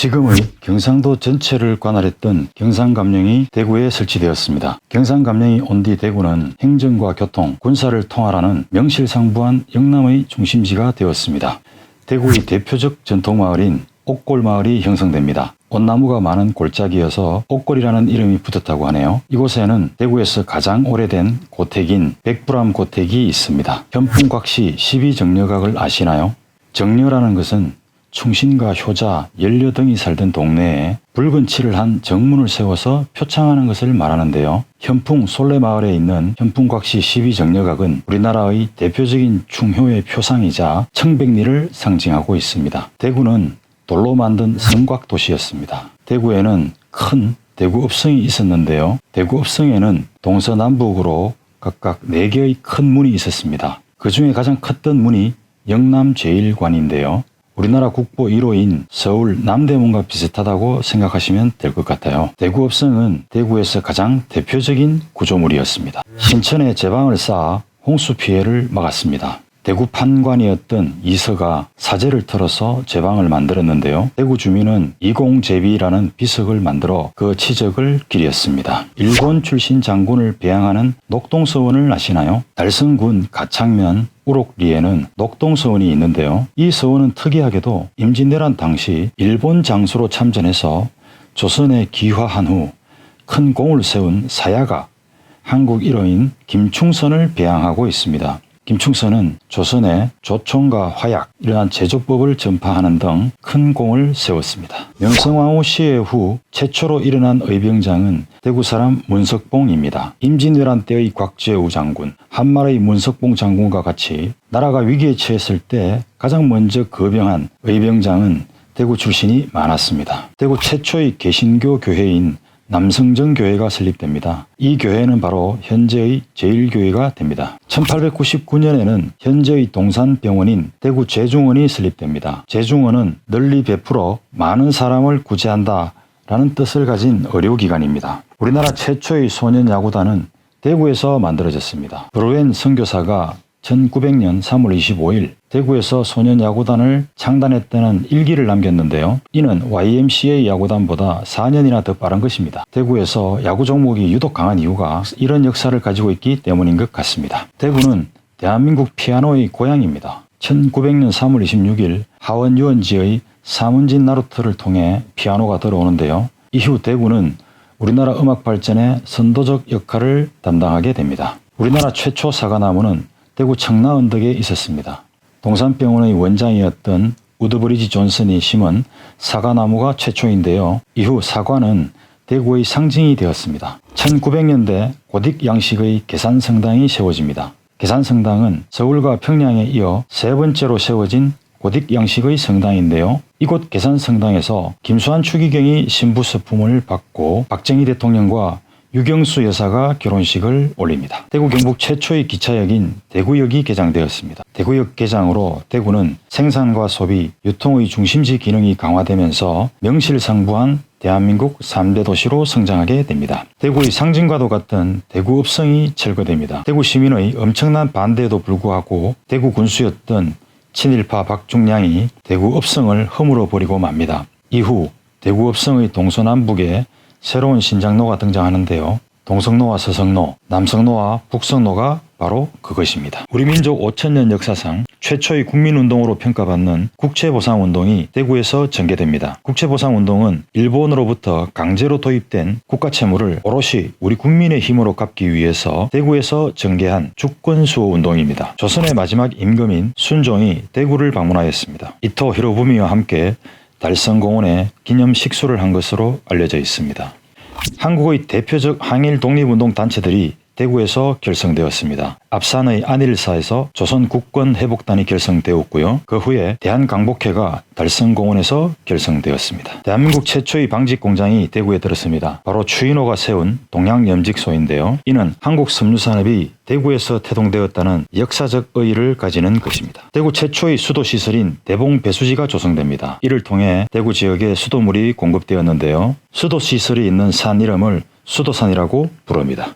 지금의 경상도 전체를 관할했던 경상감령이 대구에 설치되었습니다. 경상감령이 온 뒤 대구는 행정과 교통, 군사를 통할하는 명실상부한 영남의 중심지가 되었습니다. 대구의 대표적 전통마을인 옥골마을이 형성됩니다. 온나무가 많은 골짜기여서 옥골이라는 이름이 붙었다고 하네요. 이곳에는 대구에서 가장 오래된 고택인 백불암 고택이 있습니다. 현풍곽시 12정려각을 아시나요? 정려라는 것은 충신과 효자, 연료 등이 살던 동네에 붉은 칠을 한 정문을 세워서 표창하는 것을 말하는데요. 현풍 솔레마을에 있는 현풍곽시 12정려각은 우리나라의 대표적인 충효의 표상이자 청백리를 상징하고 있습니다. 대구는 돌로 만든 성곽 도시였습니다. 대구에는 큰 대구읍성이 있었는데요. 대구읍성에는 동서남북으로 각각 4개의 큰 문이 있었습니다. 그 중에 가장 컸던 문이 영남제일관인데요. 우리나라 국보 1호인 서울 남대문과 비슷하다고 생각하시면 될 것 같아요. 대구읍성은 대구에서 가장 대표적인 구조물이었습니다. 신천에 제방을 쌓아 홍수 피해를 막았습니다. 대구 판관이었던 이서가 사제를 털어서 제방을 만들었는데요. 대구 주민은 이공제비라는 비석을 만들어 그 치적을 기렸습니다. 일본 출신 장군을 배양하는 녹동서원을 아시나요? 달성군 가창면 우록리에는 녹동서원이 있는데요. 이 서원은 특이하게도 임진왜란 당시 일본 장수로 참전해서 조선에 귀화한 후 큰 공을 세운 사야가 한국 1호인 김충선을 배양하고 있습니다. 김충선은 조선에 조총과 화약, 이러한 제조법을 전파하는 등 큰 공을 세웠습니다. 명성황후 시해 후 최초로 일어난 의병장은 대구 사람 문석봉입니다. 임진왜란 때의 곽재우 장군, 한말의 문석봉 장군과 같이 나라가 위기에 처했을 때 가장 먼저 거병한 의병장은 대구 출신이 많았습니다. 대구 최초의 개신교 교회인 남성정교회가 설립됩니다. 이 교회는 바로 현재의 제일교회가 됩니다. 1899년에는 현재의 동산병원인 대구 제중원이 설립됩니다. 제중원은 널리 베풀어 많은 사람을 구제한다 라는 뜻을 가진 의료기관입니다. 우리나라 최초의 소년야구단은 대구에서 만들어졌습니다. 브루엔 선교사가 1900년 3월 25일 대구에서 소년야구단을 창단했다는 일기를 남겼는데요. 이는 YMCA 야구단보다 4년이나 더 빠른 것입니다. 대구에서 야구 종목이 유독 강한 이유가 이런 역사를 가지고 있기 때문인 것 같습니다. 대구는 대한민국 피아노의 고향입니다. 1900년 3월 26일 하원 유원지의 사문진 나루터를 통해 피아노가 들어오는데요. 이후 대구는 우리나라 음악 발전에 선도적 역할을 담당하게 됩니다. 우리나라 최초 사과나무는 대구 청라언덕에 있었습니다. 동산병원의 원장이었던 우드브리지 존슨이 심은 사과나무가 최초인데요. 이후 사과는 대구의 상징이 되었습니다. 1900년대 고딕 양식의 계산성당이 세워집니다. 계산성당은 서울과 평양에 이어 세 번째로 세워진 고딕 양식의 성당인데요. 이곳 계산성당에서 김수환 추기경이 신부 서품을 받고 박정희 대통령과 유경수 여사가 결혼식을 올립니다. 대구 경북 최초의 기차역인 대구역이 개장되었습니다. 대구역 개장으로 대구는 생산과 소비, 유통의 중심지 기능이 강화되면서 명실상부한 대한민국 3대 도시로 성장하게 됩니다. 대구의 상징과도 같은 대구읍성이 철거됩니다. 대구 시민의 엄청난 반대에도 불구하고 대구 군수였던 친일파 박중량이 대구읍성을 허물어 버리고 맙니다. 이후 대구읍성의 동서남북에 새로운 신장로가 등장하는데요. 동성로와 서성로, 남성로와 북성로가 바로 그것입니다. 우리 민족 5000년 역사상 최초의 국민운동으로 평가받는 국채보상운동이 대구에서 전개됩니다. 국채보상운동은 일본으로부터 강제로 도입된 국가채무를 오롯이 우리 국민의 힘으로 갚기 위해서 대구에서 전개한 주권수호운동입니다. 조선의 마지막 임금인 순종이 대구를 방문하였습니다. 이토 히로부미와 함께 달성공원에 기념 식수를 한 것으로 알려져 있습니다. 한국의 대표적 항일 독립운동 단체들이 대구에서 결성되었습니다. 앞산의 안일사에서 조선국권회복단이 결성되었고요. 그 후에 대한강복회가 달성공원에서 결성되었습니다. 대한민국 최초의 방직공장이 대구에 들었습니다. 바로 추인호가 세운 동양염직소인데요. 이는 한국 섬유산업이 대구에서 태동되었다는 역사적 의의를 가지는 것입니다. 대구 최초의 수도시설인 대봉배수지가 조성됩니다. 이를 통해 대구 지역에 수도물이 공급되었는데요. 수도시설이 있는 산 이름을 수도산이라고 부릅니다.